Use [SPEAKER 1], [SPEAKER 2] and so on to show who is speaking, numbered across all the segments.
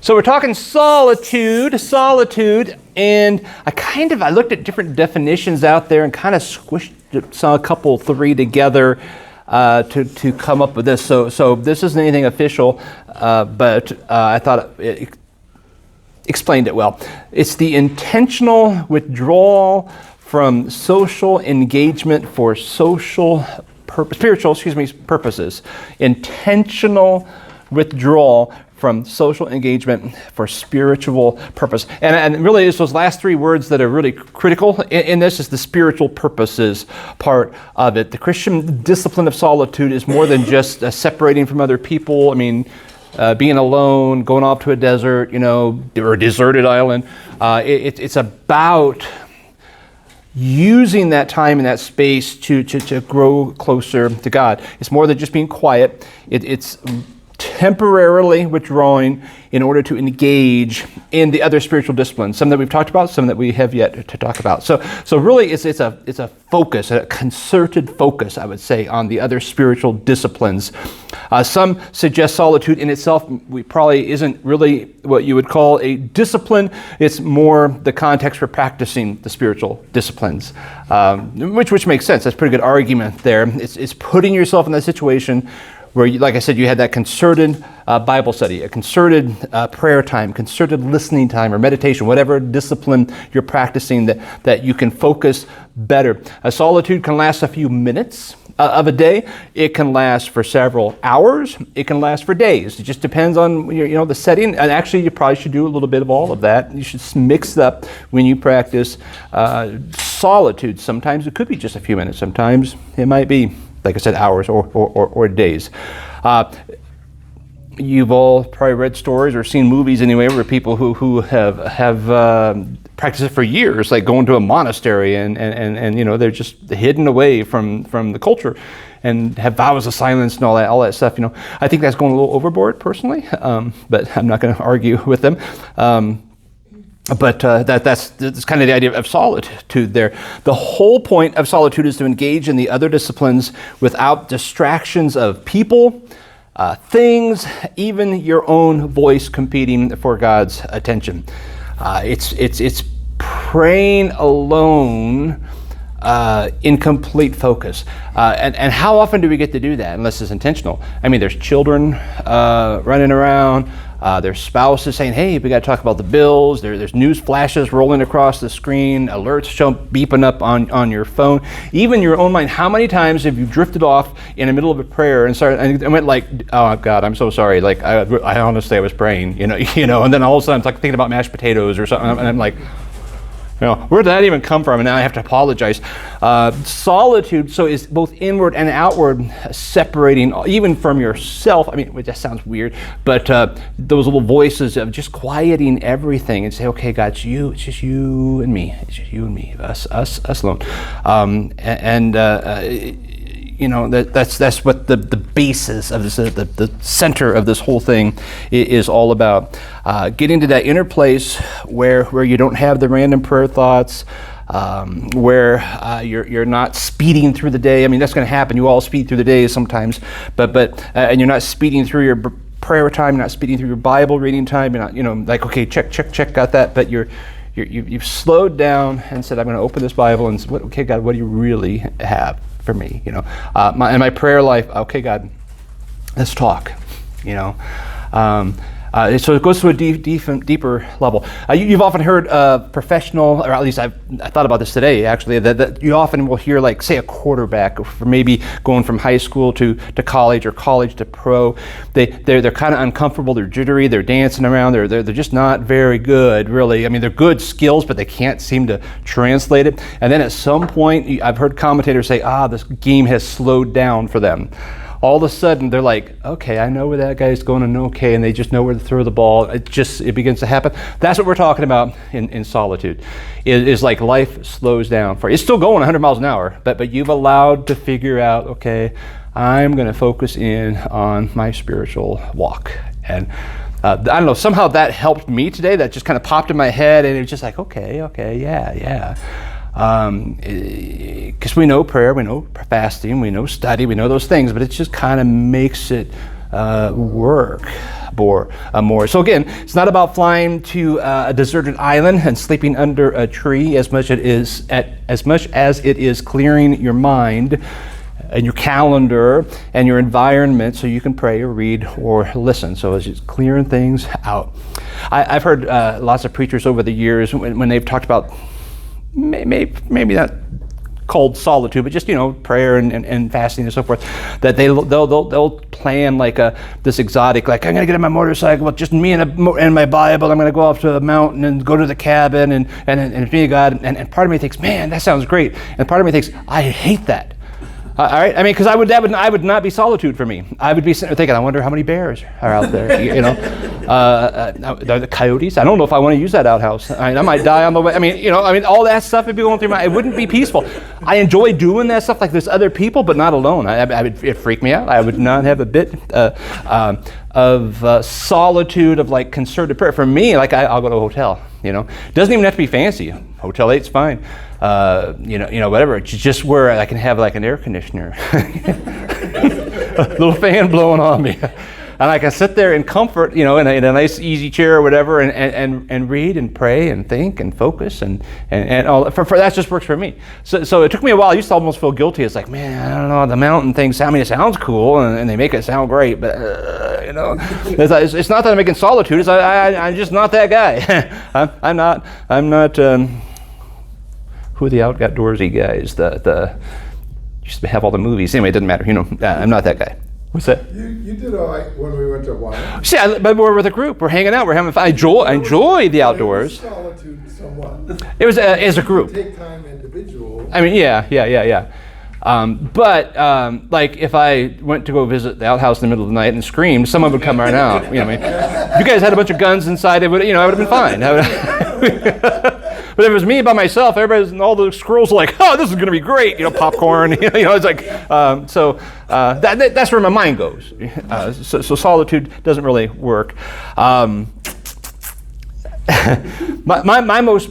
[SPEAKER 1] So we're talking solitude, and I looked at different definitions out there and kind of squished a couple, three together to come up with this. So this isn't anything official, but I thought it explained it well. It's the intentional withdrawal from social engagement for spiritual purposes. Intentional withdrawal from social engagement for spiritual purpose. And really it's those last three words that are really critical in this is the spiritual purposes part of it. The Christian discipline of solitude is more than just separating from other people. I mean, being alone, going off to a desert, or a deserted island. It's about using that time and that space to grow closer to God. It's more than just being quiet. It's temporarily withdrawing in order to engage in the other spiritual disciplines, some that we've talked about, some that we have yet to talk about. So really it's a focus, a concerted focus, I would say, on the other spiritual disciplines. Some suggest solitude in itself probably isn't really what you would call a discipline. It's more the context for practicing the spiritual disciplines, which makes sense. That's a pretty good argument there. It's putting yourself in that situation where, like I said, you had that concerted Bible study, a concerted prayer time, concerted listening time or meditation, whatever discipline you're practicing that you can focus better. A solitude can last a few minutes of a day. It can last for several hours. It can last for days. It just depends on the setting. And actually, you probably should do a little bit of all of that. You should mix it up when you practice solitude. Sometimes it could be just a few minutes. Sometimes it might be, like I said, hours or days. You've all probably read stories or seen movies anyway where people who have practiced it for years, like going to a monastery and they're just hidden away from the culture and have vows of silence and all that stuff. I think that's going a little overboard personally, but I'm not going to argue with them. But that's kind of the idea of solitude there. The whole point of solitude is to engage in the other disciplines without distractions of people, things, even your own voice competing for God's attention. It's praying alone in complete focus. And how often do we get to do that unless it's intentional? I mean, there's children running around. There's spouses saying, hey, we got to talk about the bills. There's news flashes rolling across the screen, alerts beeping up on your phone. Even your own mind. How many times have you drifted off in the middle of a prayer and went like, oh God, I'm so sorry. Like I honestly was praying, and then all of a sudden I'm like thinking about mashed potatoes or something, and I'm like, where did that even come from? And now I have to apologize. Solitude, so is both inward and outward, separating even from yourself. I mean, that sounds weird, but those little voices of just quieting everything and say, okay, God, it's you. It's just you and me. It's just you and me. Us alone. That's what the basis of this, the center of this whole thing is all about. Getting to that inner place where you don't have the random prayer thoughts, where you're not speeding through the day. I mean, that's going to happen. You all speed through the day sometimes, but and you're not speeding through your prayer time. You're not speeding through your Bible reading time. You're not, like, okay, check, got that. But you've slowed down and said, I'm going to open this Bible and say, okay, God, what do you really have for me? My prayer life, okay, God, let's talk. So it goes to a deeper level. You've often heard professional, or at least I thought about this today actually, that you often will hear, like, say, a quarterback, for maybe going from high school to college or college to pro. They're kind of uncomfortable. They're jittery. They're dancing around. They're just not very good, really. I mean, they're good skills, but they can't seem to translate it. And then at some point, I've heard commentators say, this game has slowed down for them. All of a sudden, they're like, okay, I know where that guy's going, and okay, and they just know where to throw the ball. It begins to happen. That's what we're talking about in solitude. It is like life slows down for you. It's still going 100 miles an hour, but you've allowed to figure out, okay, I'm going to focus in on my spiritual walk. And I don't know, somehow that helped me today. That just kind of popped in my head, and it was just like, okay, yeah. Because we know prayer, we know fasting, we know study, we know those things, but it just kind of makes it work more. So again, it's not about flying to a deserted island and sleeping under a tree as much as it is clearing your mind and your calendar and your environment so you can pray or read or listen. So it's just clearing things out. I've heard lots of preachers over the years when they've talked about maybe not called solitude, but just prayer and fasting and so forth, that they'll plan like this exotic, like I'm gonna get on my motorcycle with just me and my Bible. I'm gonna go off to a mountain and go to the cabin and be God. And part of me thinks, man, that sounds great, and part of me thinks, I hate that. All right, I mean, because I would not be solitude for me. I would be sitting there thinking, I wonder how many bears are out there. The coyotes. I don't know if I want to use that outhouse. I might die on the way. I mean, all that stuff would be going through my. It wouldn't be peaceful. I enjoy doing that stuff like there's other people, but not alone. It'd freak me out. I would not have a bit of solitude of like concerted prayer. For me, like I'll go to a hotel. It doesn't even have to be fancy. Hotel 8's fine. Whatever. It's just where I can have like an air conditioner, a little fan blowing on me, and I can sit there in comfort, in a nice easy chair or whatever, and read and pray and think and focus and all. For that just works for me. So it took me a while. I used to almost feel guilty. It's like, man, I don't know, the mountain thing. I mean, it sounds cool and they make it sound great, but it's not that I'm making solitude. It's I'm just not that guy. I'm not. Who are the outdoorsy guys? The used to have all the movies. Anyway, it doesn't matter. I'm not that guy. What's that?
[SPEAKER 2] You did all right when we went to Hawaii.
[SPEAKER 1] See, but we're with a group. We're hanging out. We're having fun. I enjoy the outdoors.
[SPEAKER 2] It was solitude somewhat.
[SPEAKER 1] It was as a group.
[SPEAKER 2] Take time individual.
[SPEAKER 1] I mean, yeah. Like if I went to go visit the outhouse in the middle of the night and screamed, someone would come right out. If you guys had a bunch of guns inside, I would have been fine. But if it was me by myself, all the squirrels are like, oh, this is going to be great, popcorn. It's like, that's where my mind goes. So solitude doesn't really work. My most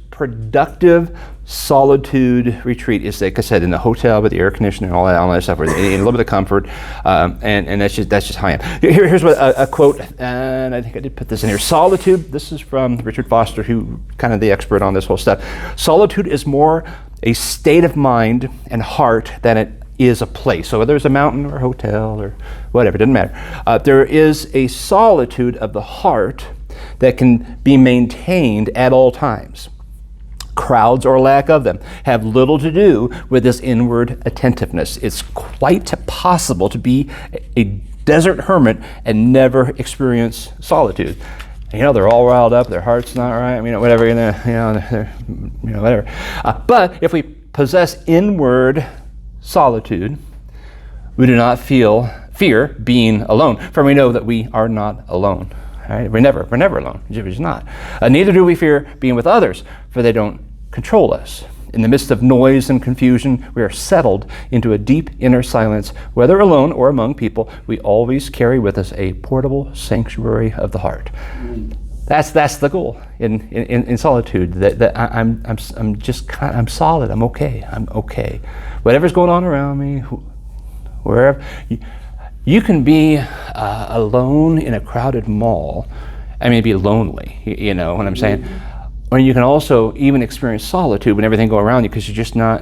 [SPEAKER 1] productive solitude retreat is, like I said, in the hotel with the air conditioner and all that stuff, in a little bit of comfort, and that's just how I am. Here's what a quote, and I think I did put this in here. Solitude. This is from Richard Foster, who kind of the expert on this whole stuff. Solitude is more a state of mind and heart than it is a place. So whether it's a mountain or a hotel or whatever, it doesn't matter. There is a solitude of the heart that can be maintained at all times. Crowds or lack of them have little to do with this inward attentiveness. It's quite possible to be a desert hermit and never experience solitude. They're all riled up, their heart's not right, whatever, whatever. But if we possess inward solitude, we do not fear being alone, for we know that we are not alone. Right? We're never alone. We're just not. Neither do we fear being with others, for they don't control us. In the midst of noise and confusion, we are settled into a deep inner silence. Whether alone or among people, we always carry with us a portable sanctuary of the heart. That's the goal in solitude. That I'm solid. I'm okay. Whatever's going on around me, wherever. You can be alone in a crowded mall. Be lonely. You know what I'm saying? Or you can also even experience solitude when everything go around you, because you're just not,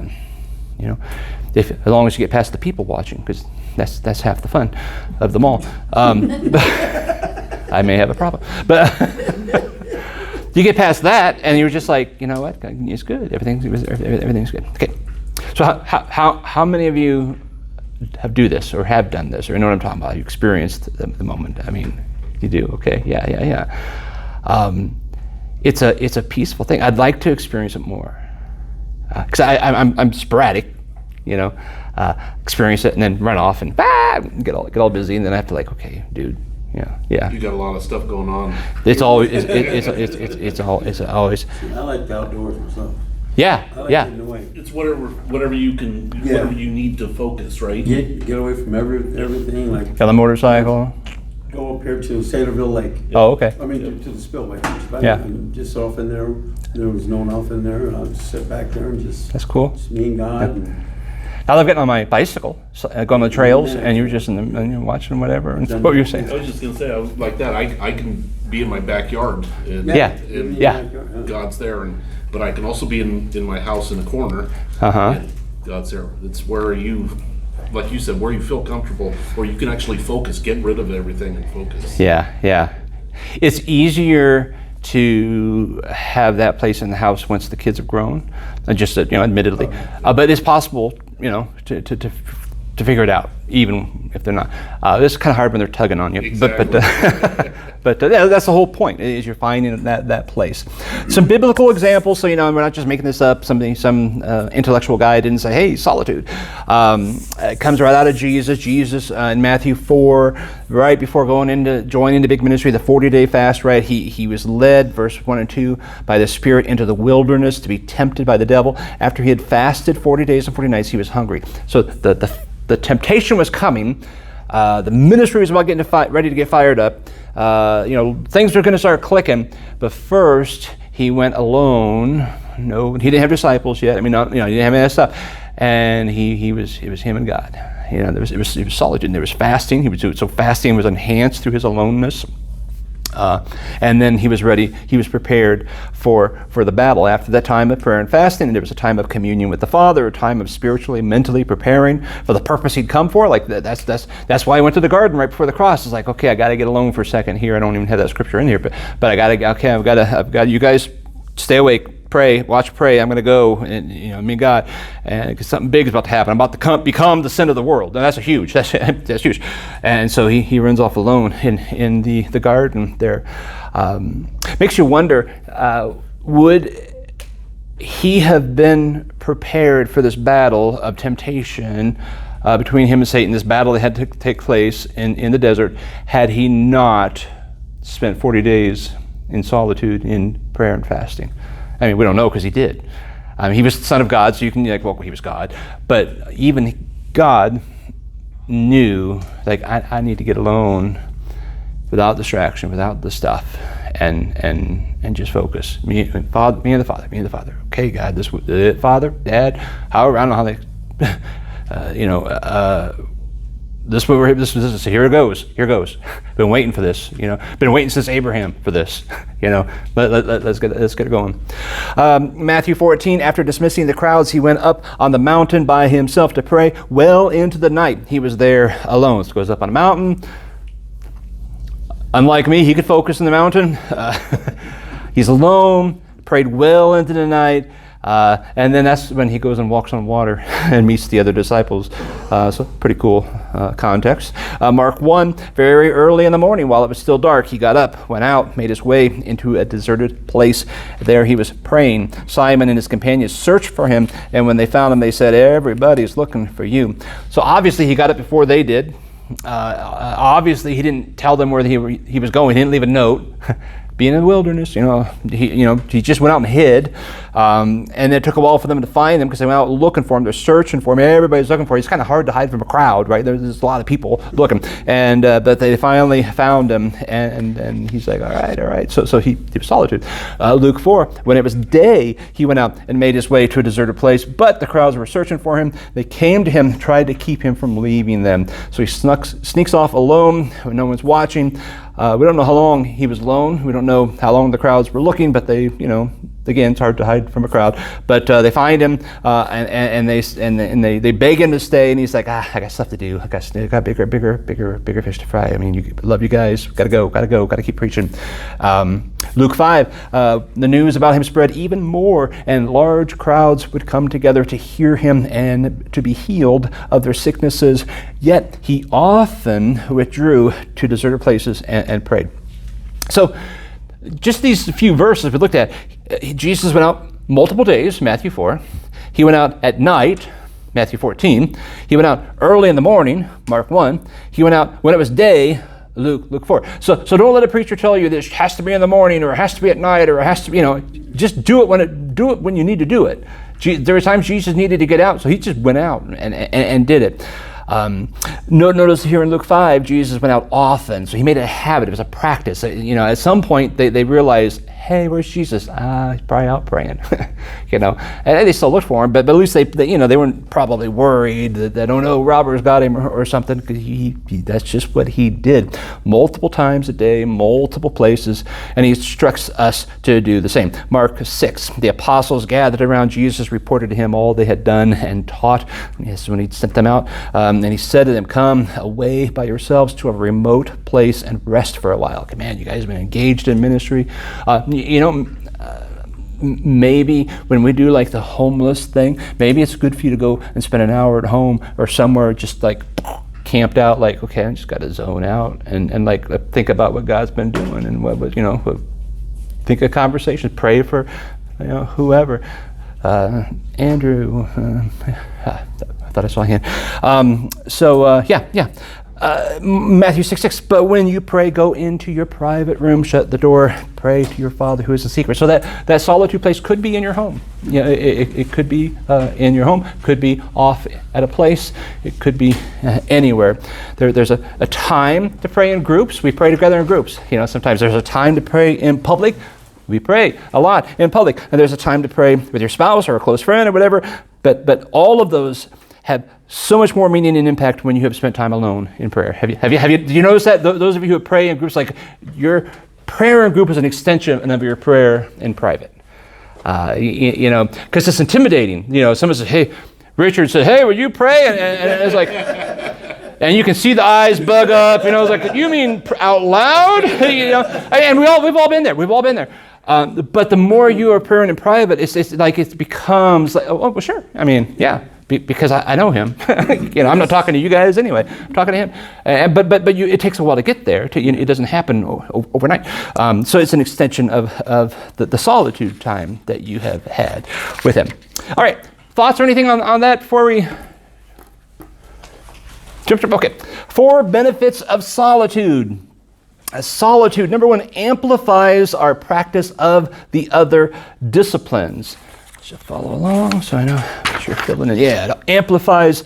[SPEAKER 1] as long as you get past the people watching, because that's half the fun of the mall. I may have a problem, but you get past that, and you're just like, you know what? It's good. Everything's good. Okay. So how many of you do this or have done this, or know what I'm talking about? You experienced the moment. You do. Okay. Yeah. It's a peaceful thing. I'd like to experience it more, because I'm sporadic, experience it and then run off and get all busy, and then I have to okay, dude, yeah.
[SPEAKER 3] You got a lot of stuff going on.
[SPEAKER 1] It's always it's always.
[SPEAKER 4] I like the outdoors myself.
[SPEAKER 1] Yeah, yeah.
[SPEAKER 3] It's whatever you can, whatever you need to focus, right?
[SPEAKER 4] Get away from everything.
[SPEAKER 1] Got a motorcycle.
[SPEAKER 4] Go up here to Sailorville Lake.
[SPEAKER 1] Oh, okay.
[SPEAKER 4] To the spillway.
[SPEAKER 1] Yeah.
[SPEAKER 4] And just off in there. There was no one else in there. I'll just sit back there and just.
[SPEAKER 1] That's cool.
[SPEAKER 4] Just me and God.
[SPEAKER 1] I love getting on my bicycle, going on the trails, and you're just and you're watching whatever. And what were you saying?
[SPEAKER 3] I was just gonna say, I was like that. I can be in my backyard, and,
[SPEAKER 1] Yeah.
[SPEAKER 3] and
[SPEAKER 1] Yeah.
[SPEAKER 3] God's there, but I can also be in my house in the corner. And God's there. It's where you, like you said, where you feel comfortable, where you can actually focus, get rid of everything and focus.
[SPEAKER 1] Yeah. It's easier to have that place in the house once the kids have grown, just admittedly, but it's possible, to figure it out, even if they're not. It's kind of hard when they're tugging on you.
[SPEAKER 3] Exactly.
[SPEAKER 1] But that's the whole point, is you're finding that place. Some biblical examples, so we're not just making this up. Some intellectual guy didn't say, hey, solitude. It comes right out of Jesus. Jesus in Matthew 4, right before joining the big ministry, the 40-day fast, right? He was led, verse 1 and 2, by the Spirit into the wilderness to be tempted by the devil. After he had fasted 40 days and 40 nights, he was hungry. So the temptation was coming. The ministry was about ready to get fired up. Things were going to start clicking. But first, he went alone. No, he didn't have disciples yet. He didn't have any of that stuff. And it was him and God. It was solitude. There was fasting. So fasting was enhanced through his aloneness. And then he was ready. He was prepared for the battle. After that time of prayer and fasting, there was a time of communion with the Father, a time of spiritually, mentally preparing for the purpose he'd come for. Like that's why I went to the garden right before the cross. It's like, okay, I got to get alone for a second here. I don't even have that scripture in here, but I've got you guys stay awake, pray, watch, pray. I'm going to go, and God, and because something big is about to happen. I'm about to become the sin of the world. Now, that's huge. That's huge. And so he runs off alone in the garden there. Makes you wonder, would he have been prepared for this battle of temptation between him and Satan, this battle that had to take place in the desert, had he not spent 40 days in solitude, in prayer and fasting? We don't know, because he did. He was the Son of God, so you can he was God. But even God knew, I need to get alone without distraction, without the stuff, and just focus. Me and the Father. Okay, God, this Father, Dad, however, I don't know how they, this is here it goes. Been waiting for this, Been waiting since Abraham for this, Let's get it going. Matthew 14. After dismissing the crowds, he went up on the mountain by himself to pray. Well into the night, he was there alone. So he goes up on a mountain. Unlike me, he could focus in the mountain. He's alone. Prayed well into the night. And then that's when he goes and walks on water and meets the other disciples. So pretty cool context. Mark 1, very early in the morning, while it was still dark, he got up, went out, made his way into a deserted place. There he was praying. Simon and his companions searched for him, and when they found him, they said, everybody's looking for you. So obviously he got up before they did. Obviously he didn't tell them where he was going. He didn't leave a note. Being in the wilderness, he just went out and hid, and it took a while for them to find him because they went out looking for him. They're searching for him. Everybody's looking for him. It's kind of hard to hide from a crowd, right? There's a lot of people looking, and but they finally found him, and he's like, all right. So he was solitude. Luke 4. When it was day, he went out and made his way to a deserted place, but the crowds were searching for him. They came to him, tried to keep him from leaving them. So he sneaks off alone when no one's watching. We don't know how long he was alone. We don't know how long the crowds were looking, but they, again, it's hard to hide from a crowd. But they find him, and they beg him to stay, and he's like, I got stuff to do. I got bigger fish to fry. Love you guys. Gotta go. Keep preaching. Luke 5, the news about him spread even more, and large crowds would come together to hear him and to be healed of their sicknesses. Yet he often withdrew to deserted places and prayed. So just these few verses we looked at, Jesus went out multiple days, Matthew 4. He went out at night, Matthew 14. He went out early in the morning, Mark 1. He went out when it was day, Luke 4. So don't let a preacher tell you this has to be in the morning, or it has to be at night, or it has to be, just do it when you need to do it. There were times Jesus needed to get out, so he just went out and did it. Notice here in Luke 5, Jesus went out often, so he made it a habit. It was a practice. At some point they realized, hey, where's Jesus? He's probably out praying. And they still looked for him, but at least they weren't probably worried that oh no, robbers got him or something, because he that's just what he did. Multiple times a day, multiple places, and he instructs us to do the same. Mark 6, the apostles gathered around Jesus, reported to him all they had done and taught. Yes, when he sent them out, and he said to them, come away by yourselves to a remote place and rest for a while. Okay, man, you guys have been engaged in ministry. Maybe when we do like the homeless thing, maybe it's good for you to go and spend an hour at home or somewhere just like camped out, like, okay, I just got to zone out and like think about what God's been doing and what think of conversations, pray for whoever. Andrew, I thought I saw a hand. Matthew 6:6. But when you pray, go into your private room, shut the door, pray to your Father who is in secret. So that solitude place could be in your home. It could be in your home. Could be off at a place. It could be anywhere. There's a time to pray in groups. We pray together in groups. Sometimes there's a time to pray in public. We pray a lot in public, and there's a time to pray with your spouse or a close friend or whatever. But all of those have so much more meaning and impact when you have spent time alone in prayer. Have you? Do you notice that those of you who pray in groups, like your prayer in group is an extension of your prayer in private? Because it's intimidating. Someone says, "Hey," Richard said, "Hey, will you pray?" And it's like, and you can see the eyes bug up. It's like, you mean out loud? And we've all been there. We've all been there. But the more you are praying in private, it's like it becomes like, oh, well, sure. I mean, yeah, because I know him. I'm not talking to you guys anyway. I'm talking to him. But it takes a while to get there. It doesn't happen overnight. So it's an extension of the solitude time that you have had with him. All right, thoughts or anything on that before we jump? Okay, 4 benefits of solitude. Solitude, number 1, amplifies our practice of the other disciplines. Should follow along so I know what you're filling in. Yeah, it amplifies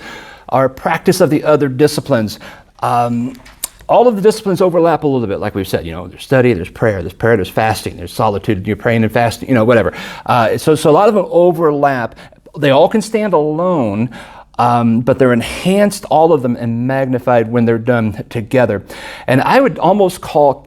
[SPEAKER 1] our practice of the other disciplines. All of the disciplines overlap a little bit, like we've said. There's study, there's prayer, there's fasting, there's solitude, you're praying and fasting, whatever. So a lot of them overlap. They all can stand alone, but they're enhanced, all of them, and magnified when they're done together. And I would almost call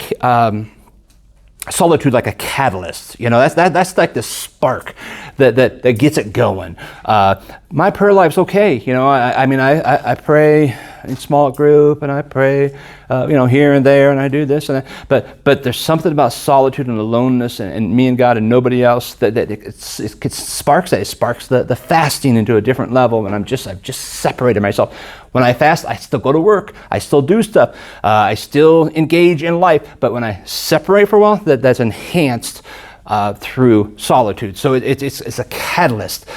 [SPEAKER 1] solitude like a catalyst. That's like the spark that gets it going. My prayer life's okay. I pray in small group, and I pray here and there, and I do this and that. But there's something about solitude and aloneness and me and God and nobody else that it sparks that. It sparks the fasting into a different level, and I've just separated myself. When I fast, I still go to work. I still do stuff. I still engage in life. But when I separate for a while, that's enhanced through solitude. So it's a catalyst.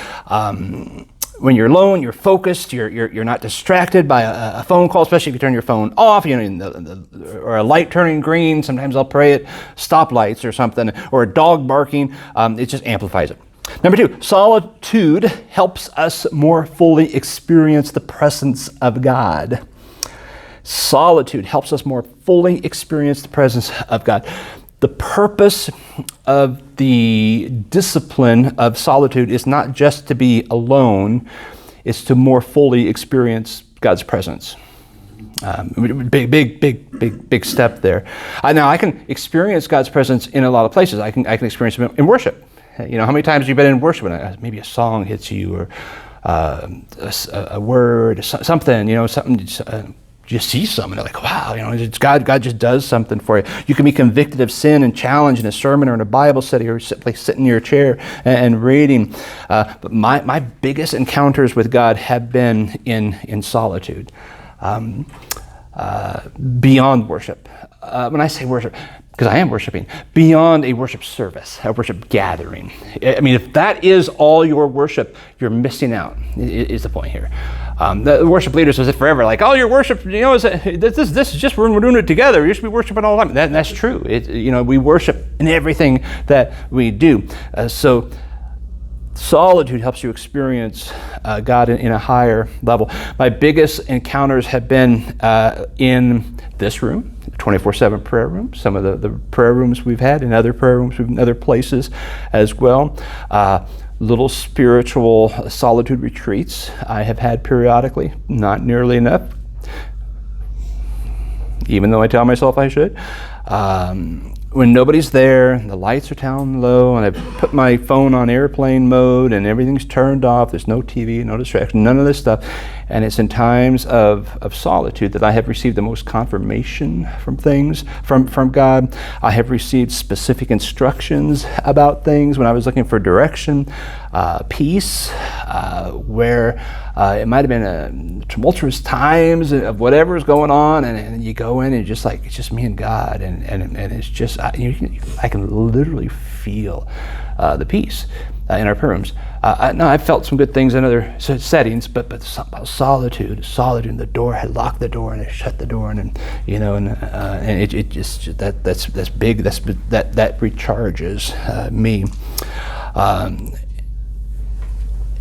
[SPEAKER 1] When you're alone, you're focused. You're not distracted by a phone call, especially if you turn your phone off. Or a light turning green. Sometimes I'll pray at stoplights or something, or a dog barking. It just amplifies it. Number 2, solitude helps us more fully experience the presence of God. Solitude helps us more fully experience the presence of God. The purpose of the discipline of solitude is not just to be alone, it's to more fully experience God's presence. Big step there. Now I can experience God's presence in a lot of places. I can experience Him in worship. How many times have you been in worship and maybe a song hits you, or a word, something, something. You see something, like, wow, it's God just does something for you. You can be convicted of sin and challenged in a sermon or in a Bible study, or simply sitting in your chair and reading. But my biggest encounters with God have been in solitude, beyond worship. When I say worship, because I am worshiping, beyond a worship service, a worship gathering. I mean, if that is all your worship, you're missing out, is the point here. The worship leaders was it forever, like, oh, your worship, this is just, we're doing it together. You should be worshiping all the time. That's true. We worship in everything that we do. So solitude helps you experience God in a higher level. My biggest encounters have been in this room, 24/7 prayer room, some of the prayer rooms we've had in other prayer rooms in other places as well. Little spiritual solitude retreats I have had periodically, not nearly enough, even though I tell myself I should. When nobody's there, the lights are down low, and I put my phone on airplane mode, and everything's turned off. There's no TV, no distraction, none of this stuff. And it's in times of solitude that I have received the most confirmation from things, from God. I have received specific instructions about things when I was looking for direction, peace, where it might have been a tumultuous times of whatever's going on, and you go in and just like, it's just me and God, and it's just, I can literally feel the peace in our prayer rooms. No, I've felt some good things in other settings, but something about solitude, and the door, I locked the door and I shut the door, and it just, that's big, that recharges me.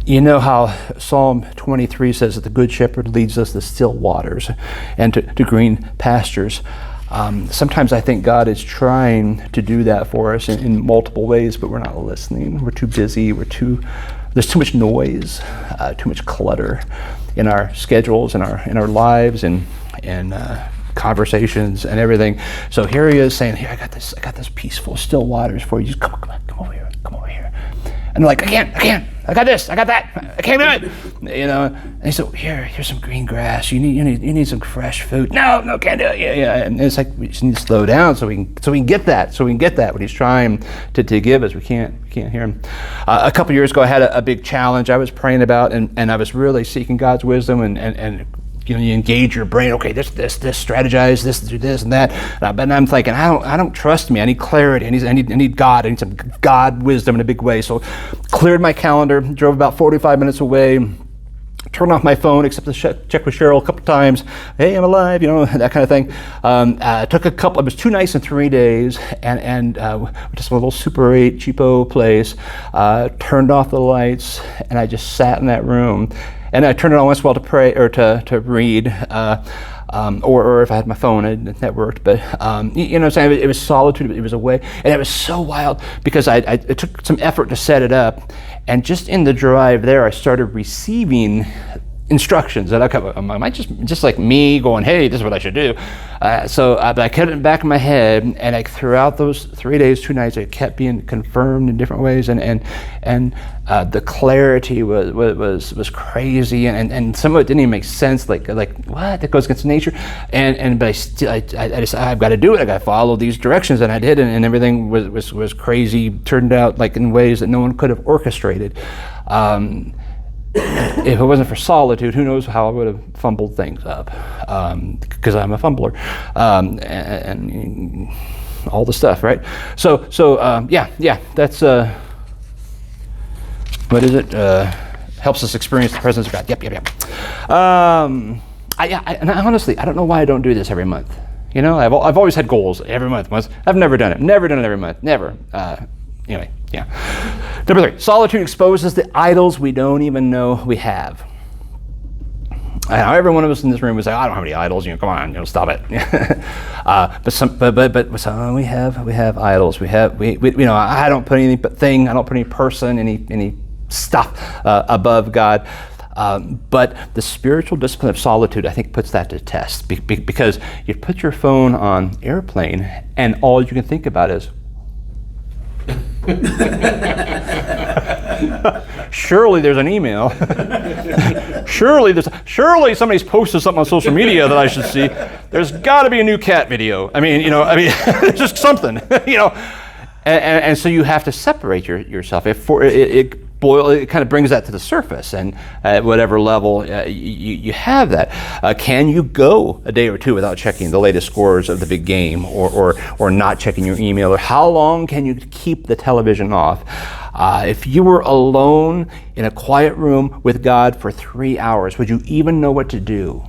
[SPEAKER 1] You know how Psalm 23 says that the Good Shepherd leads us to still waters and to green pastures. Sometimes I think God is trying to do that for us in multiple ways, but we're not listening. We're too busy. There's too much noise, too much clutter in our schedules, in our lives, and conversations and everything. So here he is saying, "Here, I got this peaceful, still waters for you. Just come over here. And they're like, I can't. I got this. I got that. I can't do it. And he said, here's some green grass. You need some fresh food. No, can't do it. Yeah. And it's like we just need to slow down so we can get that. What he's trying to give us. We can't hear him. A couple years ago, I had a big challenge I was praying about, and I was really seeking God's wisdom and you engage your brain. Okay, this, strategize this, do this and that. But I'm thinking, I don't trust me. I need clarity. I need God. I need some God wisdom in a big way. So, cleared my calendar. Drove about 45 minutes away. Turned off my phone, except to check with Cheryl a couple times. Hey, I'm alive. That kind of thing. Took a couple. It was 2 nights and 3 days, and just a little Super 8 cheapo place. Turned off the lights, and I just sat in that room. And I turned it on once in a while to pray or to read, or if I had my phone, that worked. But what I'm saying? It was solitude. It was away, and it was so wild because it took some effort to set it up, and just in the drive there, I started receiving instructions that I might just like me going, hey, this is what I should do. But I kept it back in my head, and throughout those 3 days, 2 nights, it kept being confirmed in different ways, and the clarity was crazy, and some of it didn't even make sense. Like what? That goes against nature, but I've got to do it. I got to follow these directions, and I did, and everything was crazy. Turned out like in ways that no one could have orchestrated. If it wasn't for solitude, who knows how I would have fumbled things up, because I'm a fumbler, and all the stuff, right? So that's what is it? Helps us experience the presence of God. Yep. And honestly, I don't know why I don't do this every month. I've always had goals every month. I've never done it. Never done it every month. Never. Anyway, yeah. Number 3, solitude exposes the idols we don't even know we have. Every one of us in this room was like, I don't have any idols. Come on, stop it. But some we have idols. I don't put any thing. I don't put any person, any stuff above God. But the spiritual discipline of solitude, I think, puts that to test because you put your phone on airplane and all you can think about is. Surely there's an email. Surely somebody's posted something on social media that I should see. There's got to be a new cat video. It's just something. And so you have to separate yourself. It kind of brings that to the surface, and at whatever level you have that. Can you go a day or two without checking the latest scores of the big game, or not checking your email? Or how long can you keep the television off? If you were alone in a quiet room with God for 3 hours, would you even know what to do?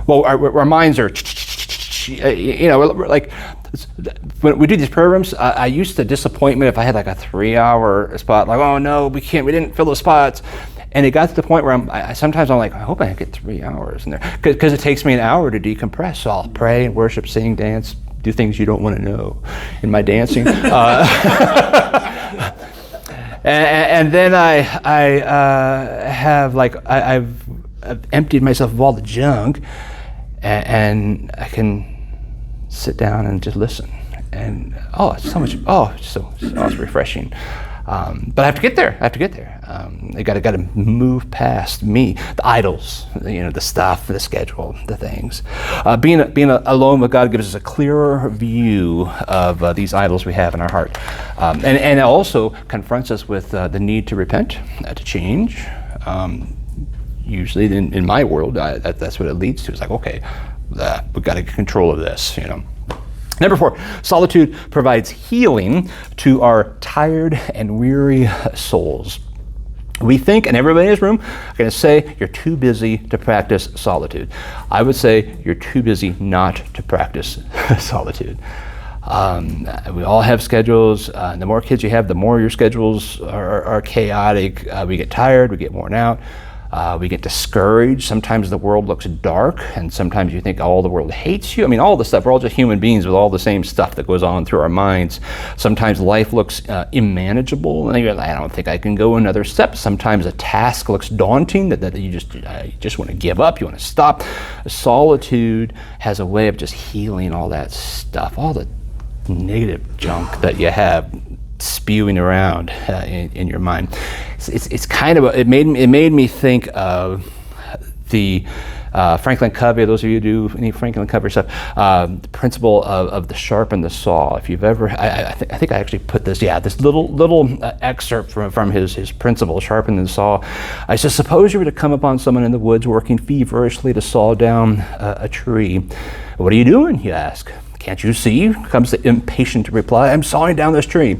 [SPEAKER 1] Well, our minds are, like. When we do these prayer rooms, I used to disappointment if I had like a 3-hour spot, like, oh no, we didn't fill the spots. And it got to the point where sometimes I'm like, I hope I get 3 hours in there, because it takes me an hour to decompress. So I'll pray, worship, sing, dance, do things you don't want to know in my dancing. And then I've emptied myself of all the junk, and I can sit down and just listen. And it's so much. It's refreshing. But I have to get there. I got to move past me, the idols, the stuff, the schedule, the things. Being alone with God gives us a clearer view of these idols we have in our heart, and it also confronts us with the need to repent, to change. Usually, in my world, that's what it leads to. It's like, okay, we've got to get control of this, Number 4, solitude provides healing to our tired and weary souls. We think, and everybody in this room are going to say, you're too busy to practice solitude. I would say you're too busy not to practice solitude. We all have schedules. The more kids you have, the more your schedules are chaotic. We get tired, we get worn out. We get discouraged. Sometimes the world looks dark, and sometimes you think, the world hates you. I mean, all the stuff. We're all just human beings with all the same stuff that goes on through our minds. Sometimes life looks unmanageable, and you're like, I don't think I can go another step. Sometimes a task looks daunting that you just want to give up. You want to stop. Solitude has a way of just healing all that stuff, all the negative junk that you have spewing around in your mind. It's kind of it made me think of the Franklin Covey. Those of you who do any Franklin Covey stuff, the principle of the sharp and the saw. If you've ever, I think I actually put this little excerpt from his principle, sharpen the saw. I said, suppose you were to come upon someone in the woods working feverishly to saw down a tree. What are you doing? You ask. Can't you see? Comes the impatient reply. I'm sawing down this tree.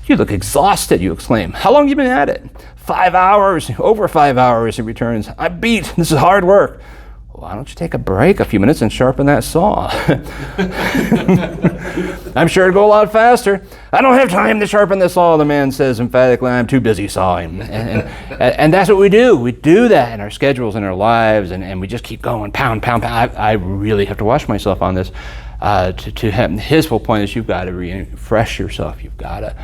[SPEAKER 1] You look exhausted, you exclaim. How long have you been at it? 5 hours, over 5 hours, he returns. I'm beat. This is hard work. Why don't you take a break a few minutes and sharpen that saw? I'm sure it'll go a lot faster. I don't have time to sharpen the saw, the man says emphatically. I'm too busy sawing. And that's what we do. We do that in our schedules, in our lives, and we just keep going, pound. I really have to watch myself on this. To him, his whole point is you've got to refresh yourself. You've got to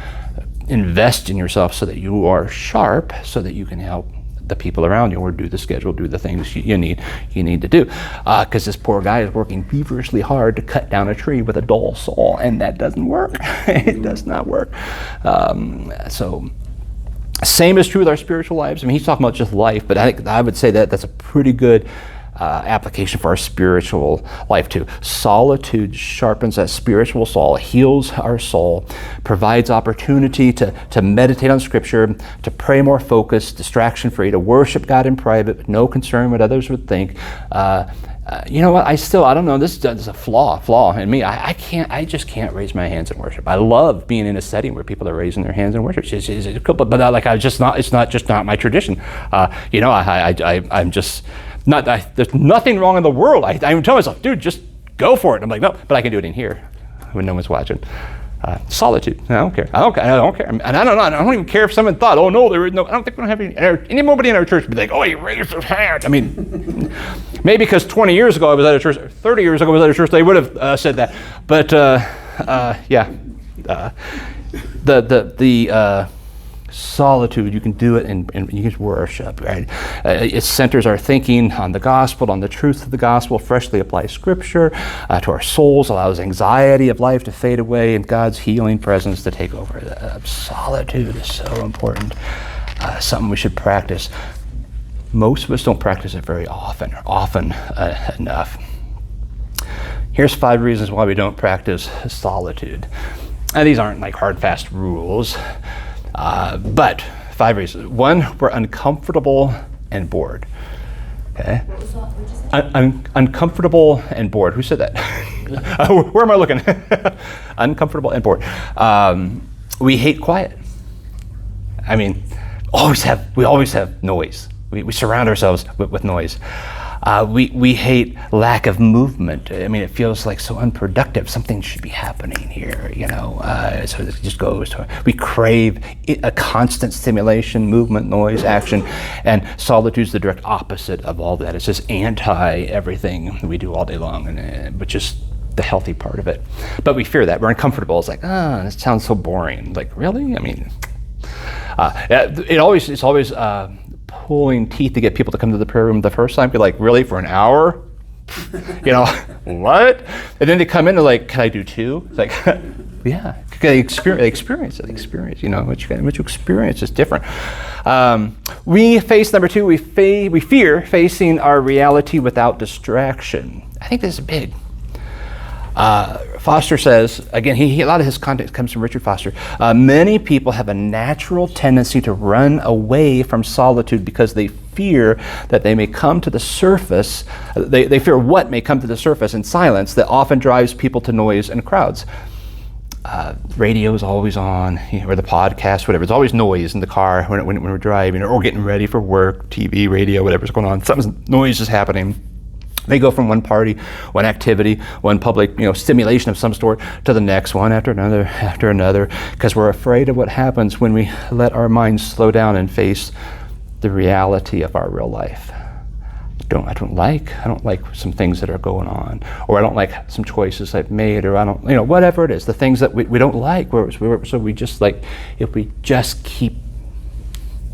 [SPEAKER 1] invest in yourself so that you are sharp, so that you can help the people around you, or do the schedule, do the things you need to do. Because this poor guy is working feverishly hard to cut down a tree with a dull saw, and that doesn't work. It does not work. So same is true with our spiritual lives. I mean, he's talking about just life, but I would say that's a pretty good application for our spiritual life too. Solitude sharpens that spiritual soul, heals our soul, provides opportunity to meditate on Scripture, to pray more focused, distraction-free, to worship God in private with no concern what others would think. You know what? I don't know. This is a flaw in me. I just can't raise my hands in worship. I love being in a setting where people are raising their hands in worship. It's cool, but it's not my tradition. I'm just. There's nothing wrong in the world. I even tell myself, dude, just go for it. I'm like, no, but I can do it in here when no one's watching. Solitude. I don't care. I don't care. And I don't even care if someone thought, oh no, there is no. I don't think we don't have nobody in our church would be like, oh, he raised his hand. I mean, maybe because 20 years ago I was at a church, or 30 years ago I was at a church, they would have said that. But the solitude, you can do it and you can worship, right? It centers our thinking on the gospel, on the truth of the gospel, freshly applies Scripture to our souls, allows anxiety of life to fade away, and God's healing presence to take over. Solitude is so important, something we should practice. Most of us don't practice it very often, or often enough. Here's 5 reasons why we don't practice solitude. And these aren't like hard, fast rules. But 5 reasons. 1, we're uncomfortable and bored. Okay?
[SPEAKER 5] What was that? What did you say?
[SPEAKER 1] Uncomfortable and bored. Who said that? Where am I looking? Uncomfortable and bored. We hate quiet. I mean, we always have noise. We surround ourselves with noise. We hate lack of movement. I mean, it feels like so unproductive. Something should be happening here, so it just goes to, we crave a constant stimulation, movement, noise, action, and solitude's the direct opposite of all that. It's just anti everything we do all day long, but just the healthy part of it. But we fear that. We're uncomfortable. It's like, this sounds so boring. Like, really? I mean, it's always pulling teeth to get people to come to the prayer room the first time. Be like, really, for an hour? What? And then they come in, they're like, can I do 2? It's like, yeah, they experience it. What you experience is different. We face, number 2, we fear facing our reality without distraction. I think this is big. Foster says, again, a lot of his context comes from Richard Foster. Many people have a natural tendency to run away from solitude because they fear that they may come to the surface. They fear what may come to the surface in silence that often drives people to noise and crowds. Radio is always on, or the podcast, whatever. There's always noise in the car when we're driving or getting ready for work, TV, radio, whatever's going on. Noise is happening. They go from one party, one activity, one public, stimulation of some sort to the next one after another, because we're afraid of what happens when we let our minds slow down and face the reality of our real life. I don't like some things that are going on, or I don't like some choices I've made, or I don't, whatever it is, the things that we don't like. So we just if we just keep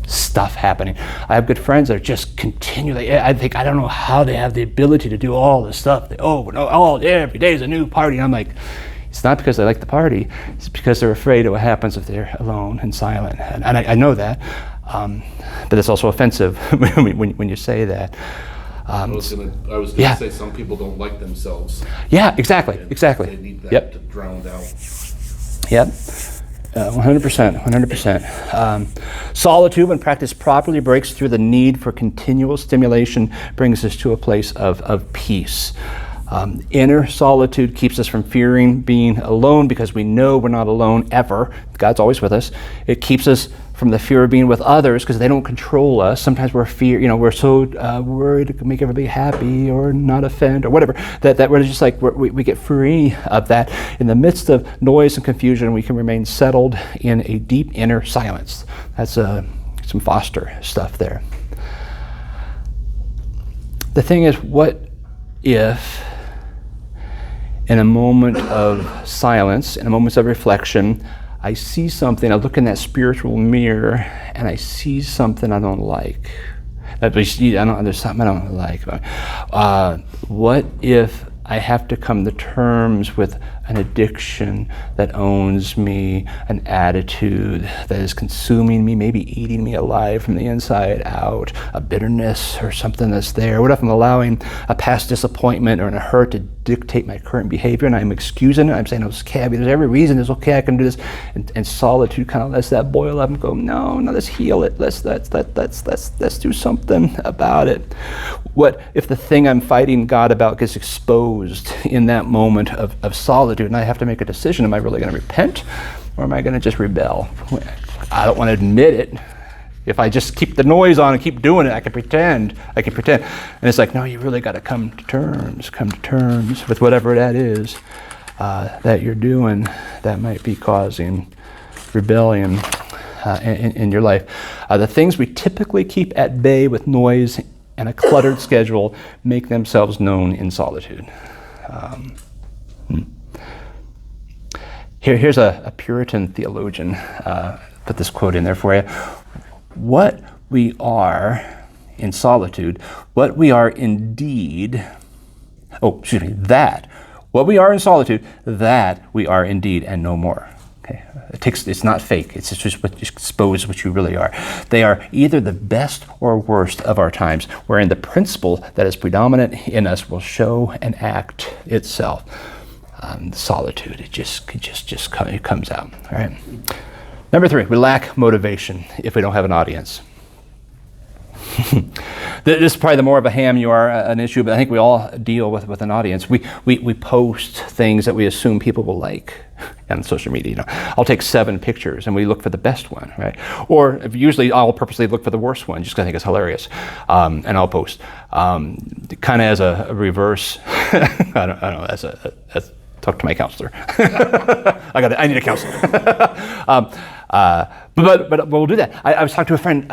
[SPEAKER 1] stuff happening. I have good friends that are just continually, I don't know how they have the ability to do all this stuff. Every day is a new party. And I'm like, it's not because they like the party, it's because they're afraid of what happens if they're alone and silent. And I know that, but it's also offensive when you say that.
[SPEAKER 3] I was gonna say some people don't like themselves.
[SPEAKER 1] Yeah, exactly.
[SPEAKER 3] They need that to drown out.
[SPEAKER 1] Yep. 100%. Solitude, when practiced properly, breaks through the need for continual stimulation, brings us to a place of peace. Inner solitude keeps us from fearing being alone because we know we're not alone ever. God's always with us. It keeps us from the fear of being with others because they don't control us. Sometimes we're we're so worried to make everybody happy or not offend or whatever that we're just we get free of that. In the midst of noise and confusion, we can remain settled in a deep inner silence. That's some Foster stuff there. The thing is, what if in a moment of silence, in a moment of reflection, I see something, I look in that spiritual mirror, and I see something I don't like. There's something I don't like. What if I have to come to terms with an addiction that owns me, an attitude that is consuming me, maybe eating me alive from the inside out, a bitterness or something that's there? What if I'm allowing a past disappointment or a hurt to dictate my current behavior, and I'm excusing it? I'm saying, it's okay, there's every reason it's okay, I can do this. And solitude kind of lets that boil up and go, no, let's heal it. Let's do something about it. What if the thing I'm fighting God about gets exposed in that moment of solitude, and I have to make a decision? Am I really going to repent, or am I going to just rebel? I don't want to admit it. If I just keep the noise on and keep doing it, I can pretend. And it's like, no, you really got to come to terms with whatever that is that you're doing that might be causing rebellion in your life. The things we typically keep at bay with noise and a cluttered schedule make themselves known in solitude. Here's a Puritan theologian, put this quote in there for you. What we are in solitude, what we are indeed, what we are in solitude, that we are indeed and no more. Okay, it's not fake. It's just what exposes what you really are. They are either the best or worst of our times, wherein the principle that is predominant in us will show and act itself. Solitude, it comes out. All right. Number 3, we lack motivation if we don't have an audience. This is probably the more of a ham you are an issue, but I think we all deal with an audience. We post things that we assume people will like on social media. You know, I'll take 7 pictures and we look for the best one, right? Or usually I'll purposely look for the worst one just because I think it's hilarious, and I'll post kind of as a reverse. I don't know, as talk to my counselor. I need a counselor. But we'll do that. I was talking to a friend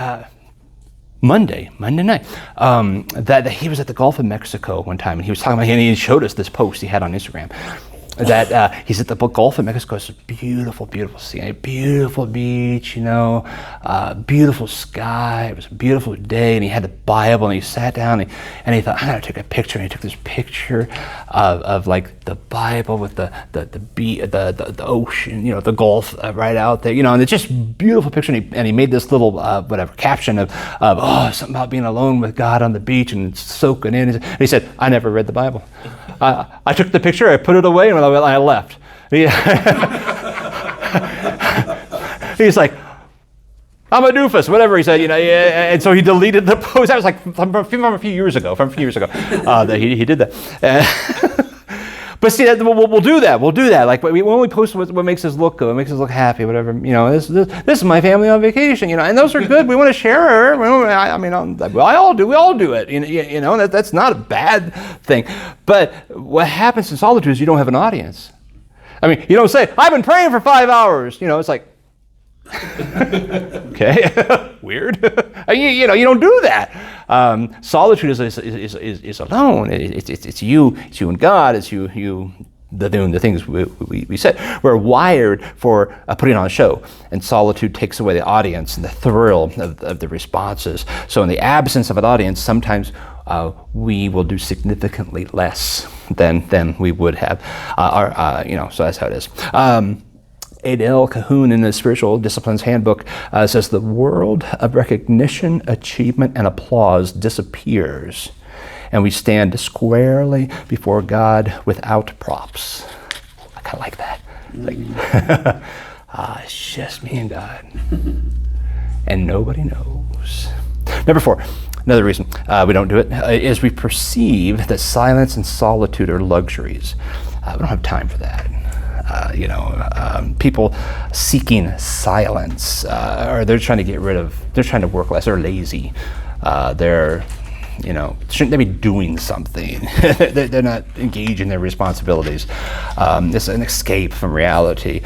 [SPEAKER 1] Monday night, that he was at the Gulf of Mexico one time, and he was talking about, and he showed us this post he had on Instagram, that he's at the Gulf of Mexico. It's a beautiful, beautiful scene, beautiful beach, you know, beautiful sky. It was a beautiful day, and he had the Bible, and he sat down, and he thought, I'm gonna take a picture. And he took this picture of like the Bible with the ocean, you know, the Gulf right out there, you know, and it's just a beautiful picture. And he made this little caption of something about being alone with God on the beach and soaking in. And he said, I never read the Bible. I took the picture, I put it away, and I left. He's like, I'm a doofus, whatever he said, you know. And so he deleted the post. That was like from a few years ago. That he did that. But see, we'll do that. We'll do that. Like we only post what makes us look good, what makes us look happy, whatever. You know, this is my family on vacation. You know, and those are good. We want to share. We all do. We all do it. You know, that's not a bad thing. But what happens in solitude is you don't have an audience. I mean, you don't say, I've been praying for 5 hours. You know, it's like, okay, weird. You don't do that. Solitude is alone. It's you and God. It's you doing the things we said. We're wired for putting on a show, and solitude takes away the audience and the thrill of the responses. So in the absence of an audience, sometimes we will do significantly less than we would have. So that's how it is. Adele Cahoon in the Spiritual Disciplines Handbook says the world of recognition, achievement, and applause disappears, and we stand squarely before God without props. I kind of like that. Like, it's just me and God, and nobody knows. Number 4, another reason we don't do it is we perceive that silence and solitude are luxuries. We don't have time for that. People seeking silence, or they're trying to work less, they're lazy, shouldn't they be doing something? They're not engaged in their responsibilities. It's an escape from reality,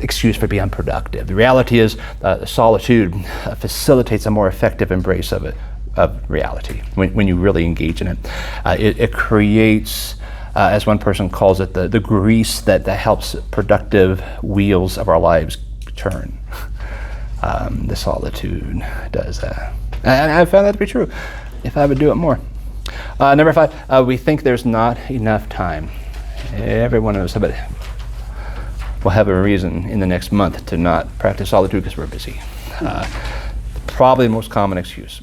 [SPEAKER 1] excuse for being unproductive. The reality is solitude facilitates a more effective embrace of reality when you really engage in it. It creates, as one person calls it, the grease that helps productive wheels of our lives turn. The solitude does that. And I found that to be true, if I would do it more. Number 5, we think there's not enough time. Every one of us will have a reason in the next month to not practice solitude because we're busy. Probably the most common excuse.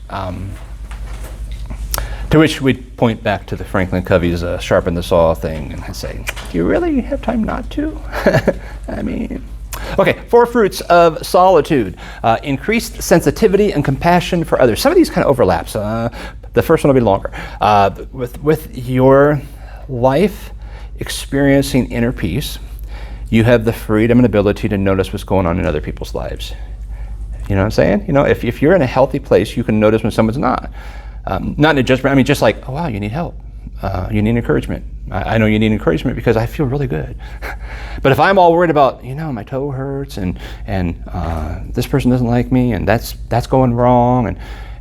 [SPEAKER 1] To which we'd point back to the Franklin Covey's sharpen the saw thing and say, do you really have time not to? Okay, 4 fruits of solitude. Increased sensitivity and compassion for others. Some of these kind of overlaps. The first one will be longer. With your life experiencing inner peace, you have the freedom and ability to notice what's going on in other people's lives. You know what I'm saying? You know, if you're in a healthy place, you can notice when someone's not. Not in a judgment, just like, oh wow, you need help. You need encouragement. I know you need encouragement because I feel really good. But if I'm all worried about, my toe hurts and this person doesn't like me and that's going wrong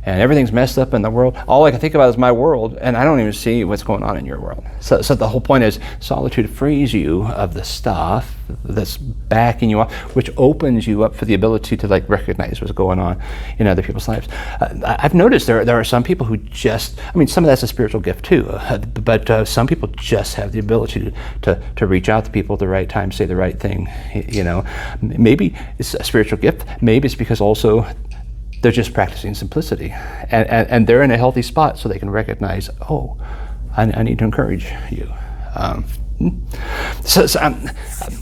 [SPEAKER 1] and everything's messed up in the world, all I can think about is my world, and I don't even see what's going on in your world. So the whole point is solitude frees you of the stuff that's backing you up, which opens you up for the ability to recognize what's going on in other people's lives. I've noticed there are some people who just, some of that's a spiritual gift too, but some people just have the ability to reach out to people at the right time, say the right thing. Maybe it's a spiritual gift. Maybe it's because also they're just practicing simplicity, and they're in a healthy spot so they can recognize, oh, I need to encourage you. So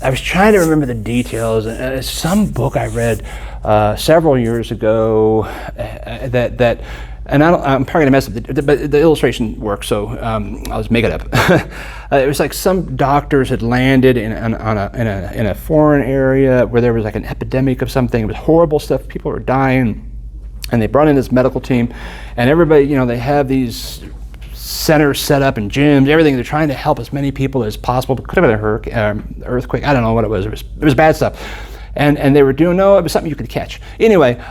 [SPEAKER 1] I was trying to remember the details. Some book I read several years ago that and I'm probably gonna mess up, but the illustration works, so I'll just make it up. It was like some doctors had landed in a foreign area where there was like an epidemic of something. It was horrible stuff. People were dying, and they brought in this medical team, and everybody, they have these centers set up and gyms, everything. They're trying to help as many people as possible. It could have been an earthquake. I don't know what it was. It was bad stuff, and they were doing it was something you could catch. Anyway.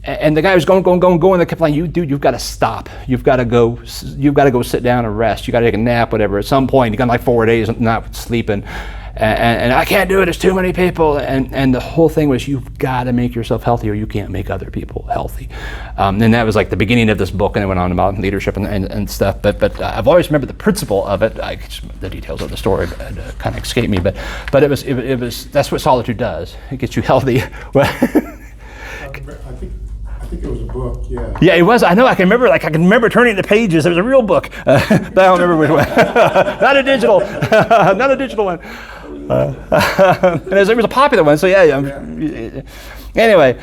[SPEAKER 1] And the guy was going, and they kept like, you've got to stop. You've got to go sit down and rest. You got to take a nap, whatever. At some point, you got like 4 days not sleeping. And I can't do it, it's too many people. And the whole thing was, you've got to make yourself healthy or you can't make other people healthy. And that was like the beginning of this book, and it went on about leadership and stuff. But I've always remembered the principle of it. The details of the story kind of escape me. But it was that's what Solitude does. It gets you healthy.
[SPEAKER 2] I think it was a book, yeah.
[SPEAKER 1] Yeah, it was. I know. I can remember turning the pages. It was a real book. But I don't remember which one. Not a digital one. And it was a popular one. So yeah. Anyway,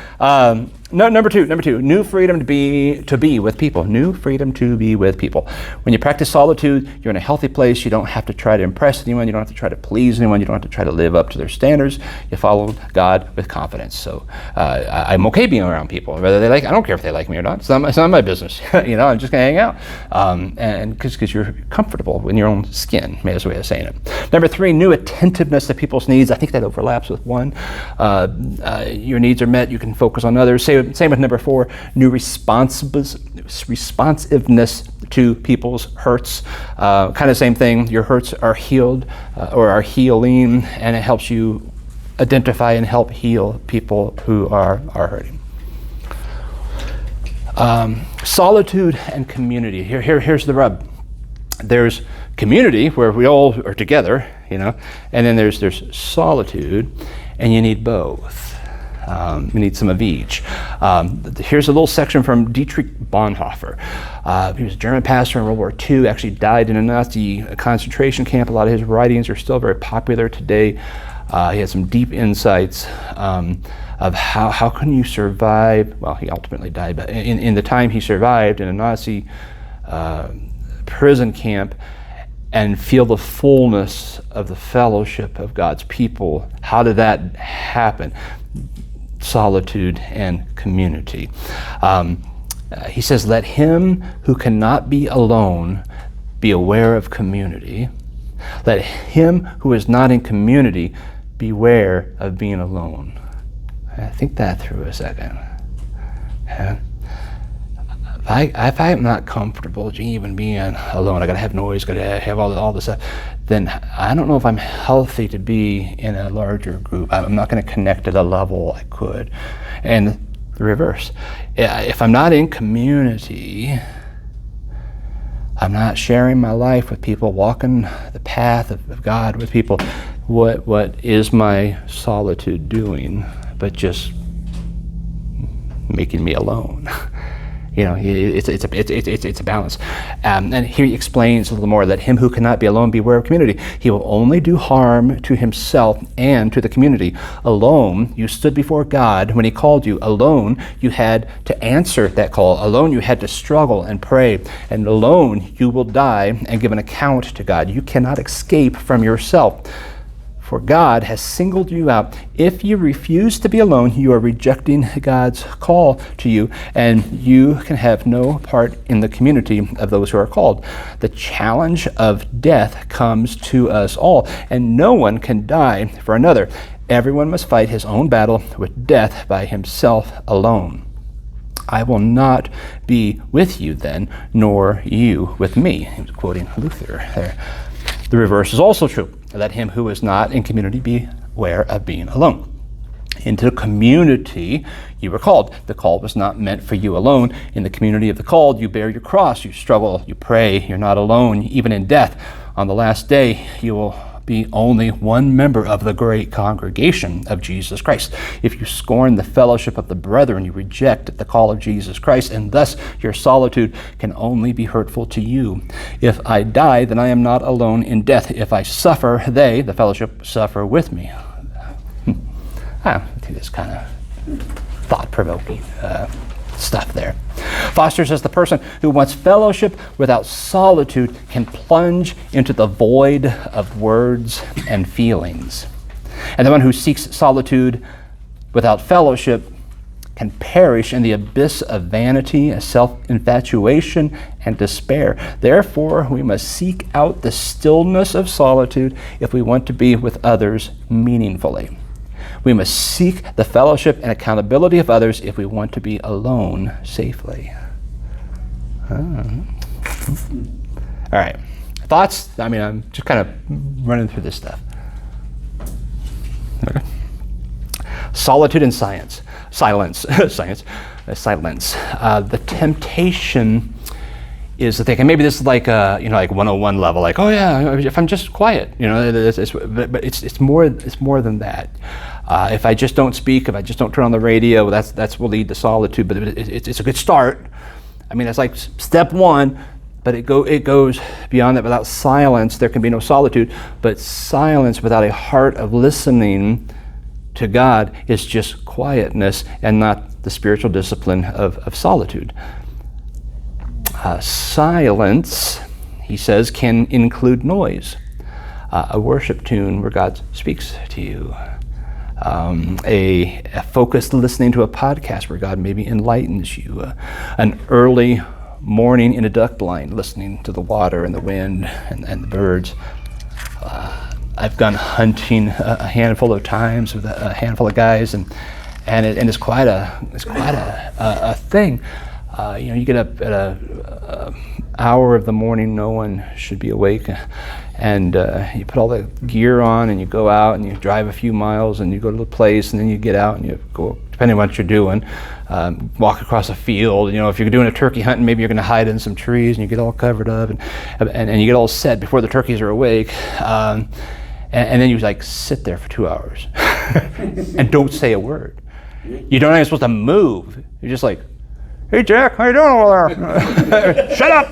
[SPEAKER 1] number two. New freedom to be with people. New freedom to be with people. When you practice solitude, you're in a healthy place. You don't have to try to impress anyone. You don't have to try to please anyone. You don't have to try to live up to their standards. You follow God with confidence. So I'm okay being around people, whether they I don't care if they like me or not. It's not my business. I'm just gonna hang out, and because you're comfortable in your own skin. Maybe that's a way of saying it. Number 3, new attentiveness to people's needs. I think that overlaps with 1. Your needs are met. You can focus on others. Same with number 4, new responsiveness to people's hurts. Kind of same thing. Your hurts are healed or are healing, and it helps you identify and help heal people who are hurting. Solitude and community. Here's the rub. There's community where we all are together, and then there's solitude, and you need both. We need some of each. Here's a little section from Dietrich Bonhoeffer. He was a German pastor in World War II, actually died in a Nazi concentration camp. A lot of his writings are still very popular today. He had some deep insights of how can you survive. Well, he ultimately died, but in the time he survived in a Nazi prison camp and feel the fullness of the fellowship of God's people. How did that happen? Solitude and community. He says, let him who cannot be alone be aware of community. Let him who is not in community beware of being alone. I think that through a second. Yeah. If I'm not comfortable even being alone, I gotta have noise, gotta have all this stuff, then I don't know if I'm healthy to be in a larger group. I'm not gonna connect at a level I could. And the reverse. If I'm not in community, I'm not sharing my life with people, walking the path of God with people. What is my solitude doing but just making me alone? It's a balance. And here he explains a little more that him who cannot be alone beware of community. He will only do harm to himself and to the community. Alone, you stood before God when he called you. Alone, you had to answer that call. Alone, you had to struggle and pray. And alone, you will die and give an account to God. You cannot escape from yourself. For God has singled you out. If you refuse to be alone, you are rejecting God's call to you, and you can have no part in the community of those who are called. The challenge of death comes to us all, and no one can die for another. Everyone must fight his own battle with death by himself alone. I will not be with you then, nor you with me. He was quoting Luther there. The reverse is also true. Let him who is not in community beware of being alone. Into community you were called. The call was not meant for you alone. In the community of the called, you bear your cross, you struggle, you pray, you're not alone, even in death. On the last day, you will be only one member of the great congregation of Jesus Christ. If you scorn the fellowship of the brethren, you reject the call of Jesus Christ, and thus your solitude can only be hurtful to you. If I die, then I am not alone in death. If I suffer, they, the fellowship, suffer with me. I think it's kind of thought-provoking stuff there. Foster says the person who wants fellowship without solitude can plunge into the void of words and feelings. And the one who seeks solitude without fellowship can perish in the abyss of vanity, self-infatuation, and despair. Therefore, we must seek out the stillness of solitude if we want to be with others meaningfully. We must seek the fellowship and accountability of others if we want to be alone safely. All right. Thoughts? I mean, I'm just kind of running through this stuff. Okay. Solitude and silence. Silence. The temptation is to think, and maybe this is like like 101 level, like, oh yeah, if I'm just quiet, but it's more than that. If I just don't speak, if I just don't turn on the radio, that's will lead to solitude. But it's a good start. I mean, it's like step one, but it goes beyond that. Without silence, there can be no solitude. But silence without a heart of listening to God is just quietness and not the spiritual discipline of solitude. Silence, he says, can include noise. A worship tune where God speaks to you. A focused listening to a podcast where God maybe enlightens you. An early morning in a duck blind listening to the water and the wind and the birds. I've gone hunting a handful of times with a handful of guys, and it's quite a thing. You get up at a hour of the morning, no one should be awake, and you put all the gear on and you go out and you drive a few miles and you go to the place, and then you get out and you go, depending on what you're doing, walk across a field. If you're doing a turkey hunt, maybe you're going to hide in some trees and you get all covered up and you get all set before the turkeys are awake, and then you sit there for 2 hours and don't say a word. You don't even supposed to move. You're just like, hey Jack, how you doing over there? Shut up!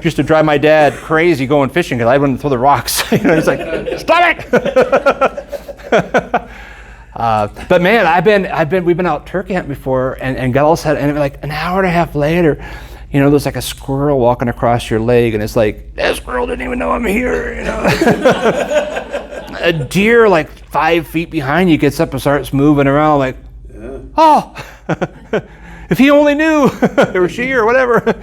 [SPEAKER 1] Used to drive my dad crazy going fishing because I wouldn't throw the rocks. He's like, stop it! But man, we've been out turkey hunting before, and got all set, and like an hour and a half later, there's like a squirrel walking across your leg, and it's like, that squirrel didn't even know I'm here. A deer like 5 feet behind you gets up and starts moving around, like, oh, if he only knew, or she, or whatever.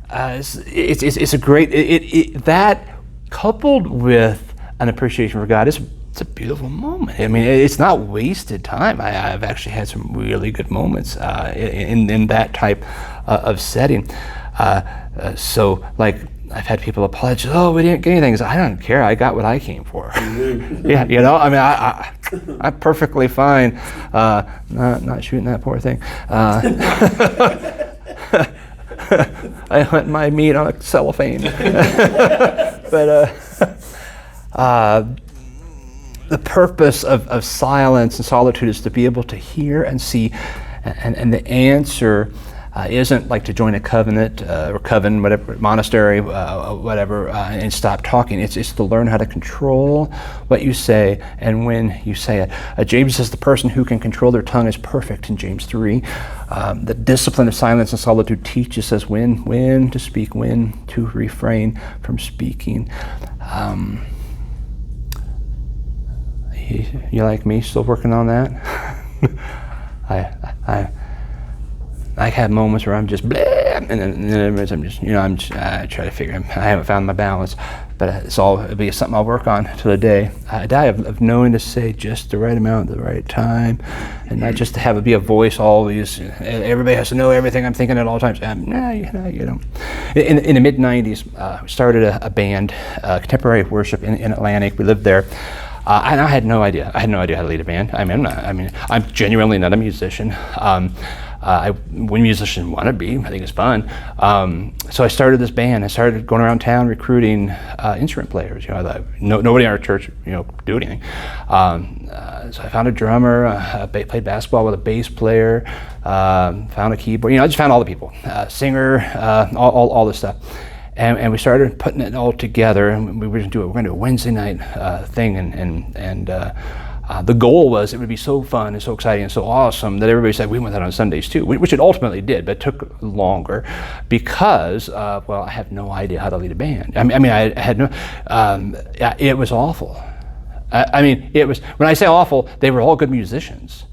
[SPEAKER 1] It's a great, that coupled with an appreciation for God, it's a beautiful moment. I mean, it's not wasted time. I've actually had some really good moments in that type of setting. So, like, I've had people apologize. Oh, we didn't get anything. I don't care. I got what I came for. Yeah, I mean, I'm perfectly fine. Not shooting that poor thing. I hunt my meat on a cellophane. But the purpose of silence and solitude is to be able to hear and see, and the answer isn't like to join a covenant or coven, whatever, monastery, whatever, and stop talking. It's to learn how to control what you say and when you say it. James says the person who can control their tongue is perfect in James 3. The discipline of silence and solitude teaches us when to speak, when to refrain from speaking. You like me, still working on that? I have moments where I'm just blah, and then I'm just, I try to figure. I haven't found my balance, but it'll be something I'll work on till the day I die of knowing to say just the right amount at the right time, and not just to have it be a voice always. Everybody has to know everything I'm thinking at all times. No, you don't. In the mid '90s, we started a band, contemporary worship in Atlantic. We lived there. And I had no idea. I had no idea how to lead a band. I'm genuinely not a musician. When musicians want to be, I think it's fun. So I started this band. I started going around town recruiting instrument players. Nobody in our church, do anything. So I found a drummer, played basketball with a bass player, found a keyboard. I just found all the people, singer, all this stuff. And we started putting it all together, and we were going to do a Wednesday night thing, and the goal was it would be so fun and so exciting and so awesome that everybody said we want that on Sundays too, which it ultimately did, but it took longer because, I have no idea how to lead a band. I had no, it was awful. It was, when I say awful, they were all good musicians.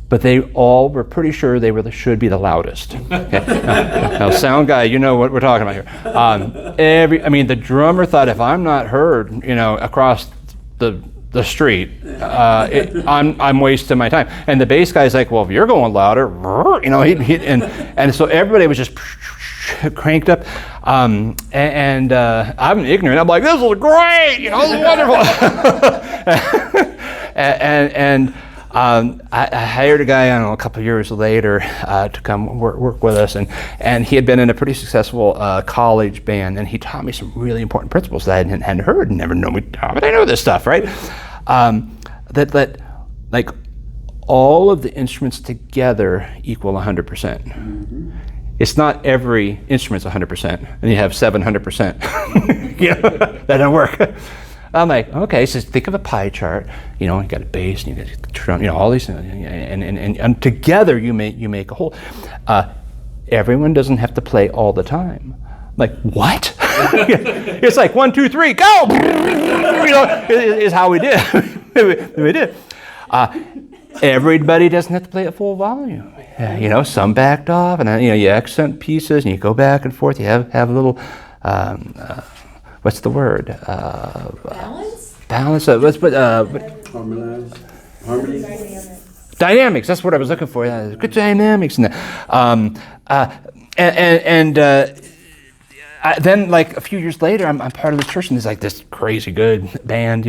[SPEAKER 1] But they all were pretty sure they should be the loudest. Okay. Now, sound guy, you know what we're talking about here. The drummer thought if I'm not heard, across the street, I'm wasting my time. And the bass guy's like, well, if you're going louder, and so everybody was just cranked up. I'm ignorant. I'm like, this is great. This is wonderful. I hired a guy, a couple of years later to come work with us, and he had been in a pretty successful college band, and he taught me some really important principles that I hadn't heard and never known. But I know this stuff, right? That like all of the instruments together equal 100%. Mm-hmm. It's not every instrument's 100%, and you have 700%. That doesn't work. I'm like, okay, so think of a pie chart. You got a bass, and you got a drum, all these, and together you make a whole. Everyone doesn't have to play all the time. Like, what? It's like 1, 2, 3, go! Is how we did. we did. Everybody doesn't have to play at full volume. Some backed off, and then you accent pieces, and you go back and forth. You have a little. What's the word?
[SPEAKER 5] Balance?
[SPEAKER 1] Balance.
[SPEAKER 4] Harmonize. Harmony.
[SPEAKER 1] Dynamics. That's what I was looking for. Good dynamics in that. Then, like a few years later, I'm part of this church, and there's like this crazy good band.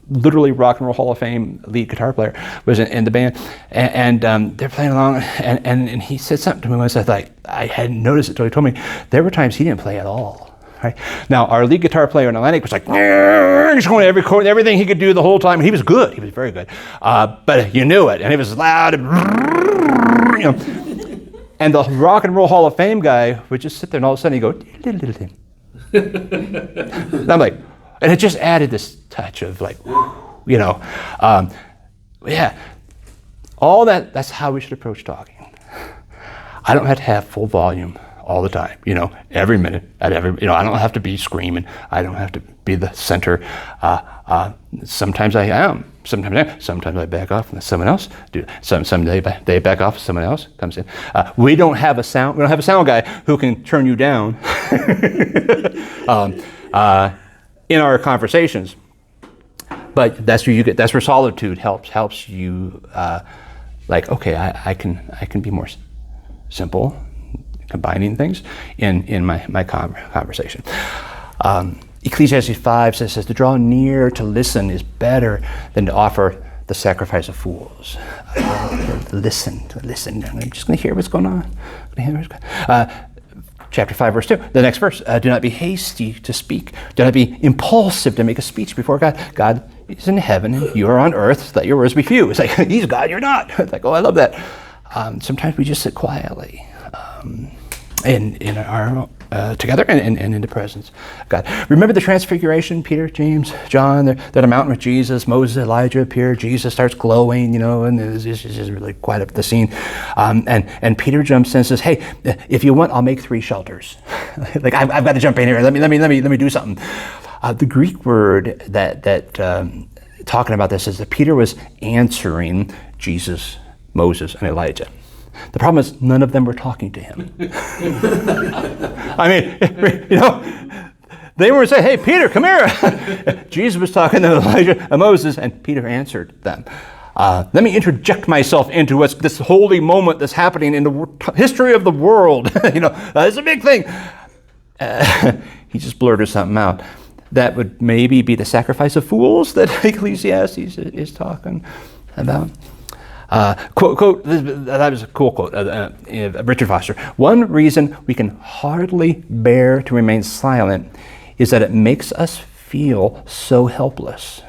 [SPEAKER 1] Literally Rock and Roll Hall of Fame lead guitar player was in the band, and they're playing along, and he said something to me once. I hadn't noticed it until he told me there were times he didn't play at all. Right? Now, our lead guitar player in Atlantic was like, he's going every chord, everything he could do the whole time. He was good. He was very good. But you knew it. And it was loud. And the Rock and Roll Hall of Fame guy would just sit there, and all of a sudden he'd go, and I'm like, and it just added this touch of like, all that's how we should approach talking. I don't have to have full volume all the time, every minute, I don't have to be screaming. I don't have to be the center. Sometimes I am. Sometimes I back off and let someone else do it. Someday they back off, someone else comes in. We don't have a sound guy who can turn you down in our conversations. But that's where solitude helps you. Okay, I can be more simple, combining things in my conversation. Ecclesiastes 5 says to draw near to listen is better than to offer the sacrifice of fools. Listen. I'm just going to hear what's going on. Chapter 5, verse 2, the next verse. Do not be hasty to speak. Do not be impulsive to make a speech before God. God is in heaven and you are on earth. Let your words be few. It's like, he's God, you're not. It's like, oh, I love that. Sometimes we just sit quietly in our together and in the presence of God. Remember the transfiguration? Peter, James, John, they're at a mountain with Jesus. Moses, Elijah appear. Jesus starts glowing, and it's just really quite up the scene. And Peter jumps in and says, "Hey, if you want, I'll make 3 shelters." Like I've got to jump in here. Let me do something. The Greek word that talking about this is that Peter was answering Jesus, Moses, and Elijah. The problem is none of them were talking to him. They weren't saying, "Hey, Peter, come here." Jesus was talking to Elijah and Moses, and Peter answered them. Let me interject myself into what's this holy moment that's happening in the history of the world. It's a big thing. He just blurted something out. That would maybe be the sacrifice of fools that Ecclesiastes is talking about. Quote, that was a cool quote, Richard Foster. One reason we can hardly bear to remain silent is that it makes us feel so helpless.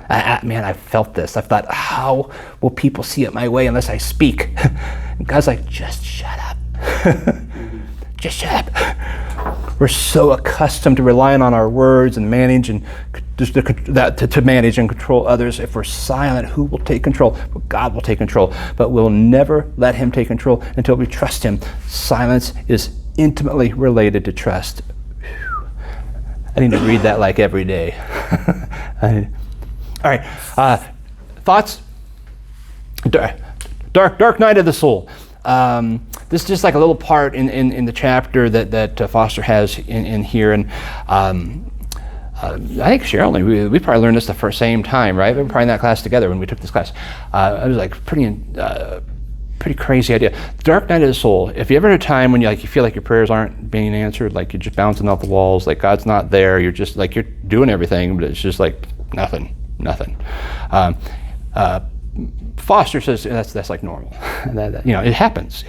[SPEAKER 1] Man, I felt this. I thought, how will people see it my way unless I speak? And God's like, just shut up. Just shut up. We're so accustomed to relying on our words and manage and to manage and control others. If we're silent, who will take control? Well, God will take control, but we'll never let him take control until we trust him. Silence is intimately related to trust. I need to read that like every day. All right, thoughts? Dark night of the soul. This is just like a little part in the chapter that Foster has in here, and I think Cheryl, we probably learned this the same time, right? We were probably in that class together when we took this class. It was like pretty crazy idea. Dark night of the soul. If you ever had a time when you feel like your prayers aren't being answered, like you're just bouncing off the walls, like God's not there, you're just like you're doing everything, but it's just like nothing. Foster says that's like normal. It happens.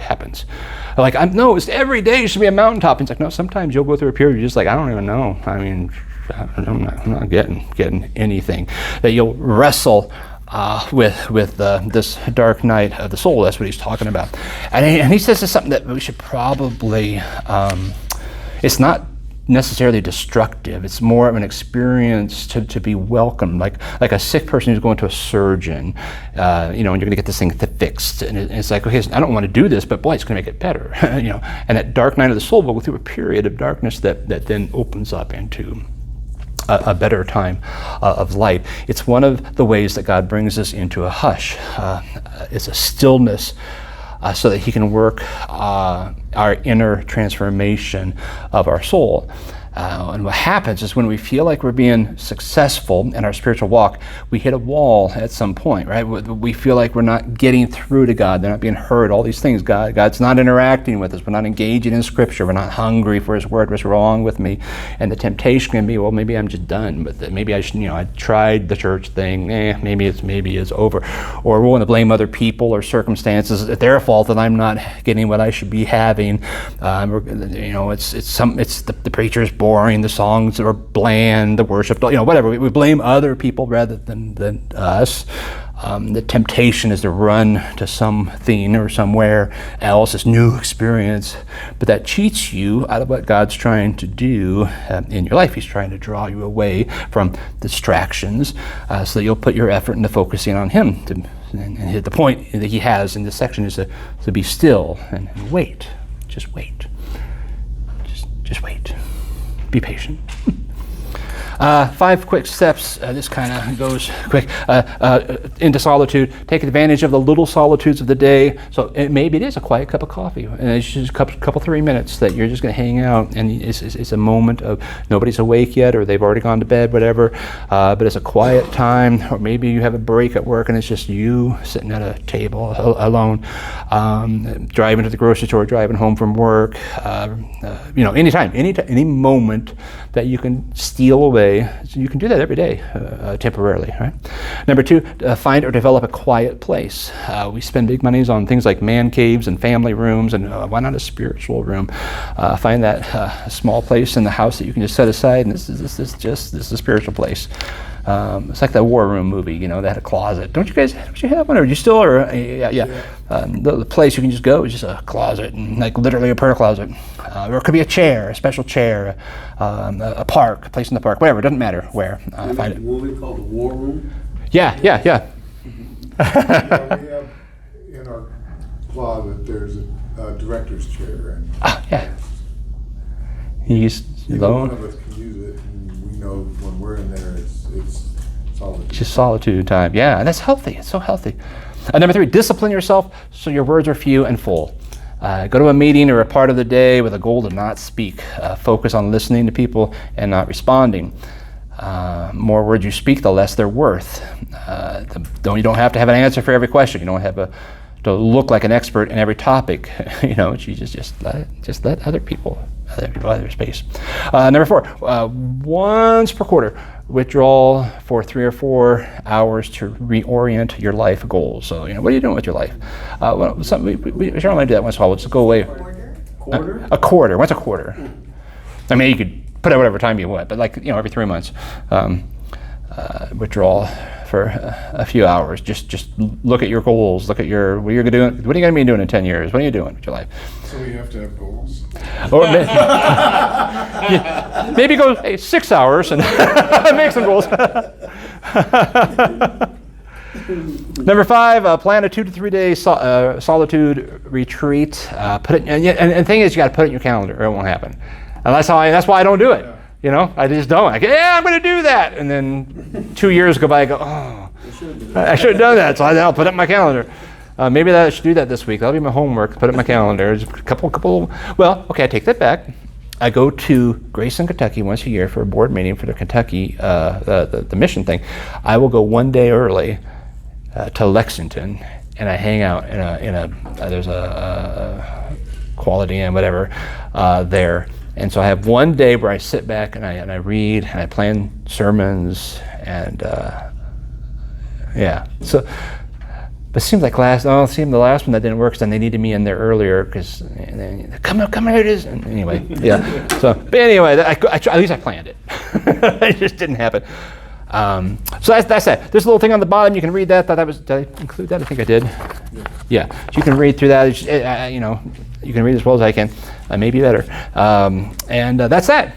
[SPEAKER 1] Like it's every day should be a mountaintop. It's like no, sometimes you'll go through a period you're just like I don't even know. I mean, I'm not getting anything. That you'll wrestle with this dark night of the soul. That's what he's talking about. And he says it's something that we should probably. It's not necessarily destructive. It's more of an experience to be welcomed, like a sick person who's going to a surgeon, and you're going to get this thing fixed, and it's like, okay, I don't want to do this, but boy, it's going to make it better, And that dark night of the soul will go through a period of darkness that then opens up into a better time of light. It's one of the ways that God brings us into a hush. It's a stillness. So that he can work our inner transformation of our soul. And what happens is when we feel like we're being successful in our spiritual walk, we hit a wall at some point, right? We feel like we're not getting through to God. They're not being heard, all these things. God's not interacting with us. We're not engaging in Scripture. We're not hungry for his word. What's wrong with me? And the temptation can be, well, maybe I'm just done with it. Maybe I should, I tried the church thing. Maybe it's over. Or we want to blame other people or circumstances. It's their fault that I'm not getting what I should be having. It's the preacher's boring, the songs are bland, the worship, whatever. We blame other people rather than us. The temptation is to run to something or somewhere else, this new experience, but that cheats you out of what God's trying to do in your life. He's trying to draw you away from distractions so that you'll put your effort into focusing on him. And the point that he has in this section is to be still and wait. Just wait. Just wait. Be patient. 5 quick steps. This kind of goes quick into solitude. Take advantage of the little solitudes of the day. So maybe it is a quiet cup of coffee, and it's just a couple 3 minutes that you're just going to hang out, and it's a moment of nobody's awake yet, or they've already gone to bed, whatever. But it's a quiet time, or maybe you have a break at work, and it's just you sitting at a table alone, driving to the grocery store, driving home from work. Anytime, any moment that you can steal away. So you can do that every day, temporarily, right? Number 2, find or develop a quiet place. We spend big monies on things like man caves and family rooms, and why not a spiritual room? Find that small place in the house that you can just set aside, and this is a spiritual place. It's like that War Room movie, they had a closet. Don't you have one? Or you still? Or yeah. The place you can just go is just a closet, and like literally a prayer closet. Or it could be a chair, a special chair, a park, a place in the park, whatever. It doesn't matter where. Find it.
[SPEAKER 4] A movie called The War Room?
[SPEAKER 1] Yeah.
[SPEAKER 2] We have in our closet, there's a director's chair. And
[SPEAKER 1] Yeah. He's
[SPEAKER 2] either
[SPEAKER 1] alone.
[SPEAKER 2] one of us can use it, and we know when we're in there, it's solitude.
[SPEAKER 1] Just solitude time. Yeah, and that's healthy. It's so healthy. Number 3, discipline yourself so your words are few and full. Go to a meeting or a part of the day with a goal to not speak. Focus on listening to people and not responding. More words you speak, the less they're worth. You don't have to have an answer for every question. You don't have to look like an expert in every topic. You just let other people have their space. Number 4, once per quarter, withdrawal for 3 or 4 hours to reorient your life goals. So, what are you doing with your life? We certainly do that once in a while. Let's go away.
[SPEAKER 4] Quarter?
[SPEAKER 1] A quarter. What's a quarter? I mean, you could put out whatever time you want, but every 3 months, withdrawal for a few hours. Just look at your goals. Look at what you're doing. What are you going to be doing in 10 years? What are you doing with your life?
[SPEAKER 2] So you have to have goals?
[SPEAKER 1] Or maybe go 6 hours and make some goals. Number 5, plan a 2 to 3 day solitude retreat. Put it, and the thing is, you got to put it in your calendar, or it won't happen. And that's why I don't do it. I just don't. I'm going to do that, and then 2 years go by. I go, oh, I should have done that. So I'll put it in my calendar. Maybe I should do that this week. That'll be my homework. Put it in my calendar. Just a couple. Well, okay, I take that back. I go to Grayson, Kentucky once a year for a board meeting for the Kentucky the mission thing. I will go 1 day early to Lexington, and I hang out in a there's a Quality Inn, whatever, there. And so I have 1 day where I sit back and I read and I plan sermons and So, but it seems like the last one that didn't work because then they needed me in there earlier because come here it is. And anyway, yeah. So, but anyway, at least I planned it. It just didn't happen. So that's that. There's a little thing on the bottom. You can read that. Did I include that? I think I did. Yeah. So you can read through that. You can read as well as I can. Maybe better. And that's that.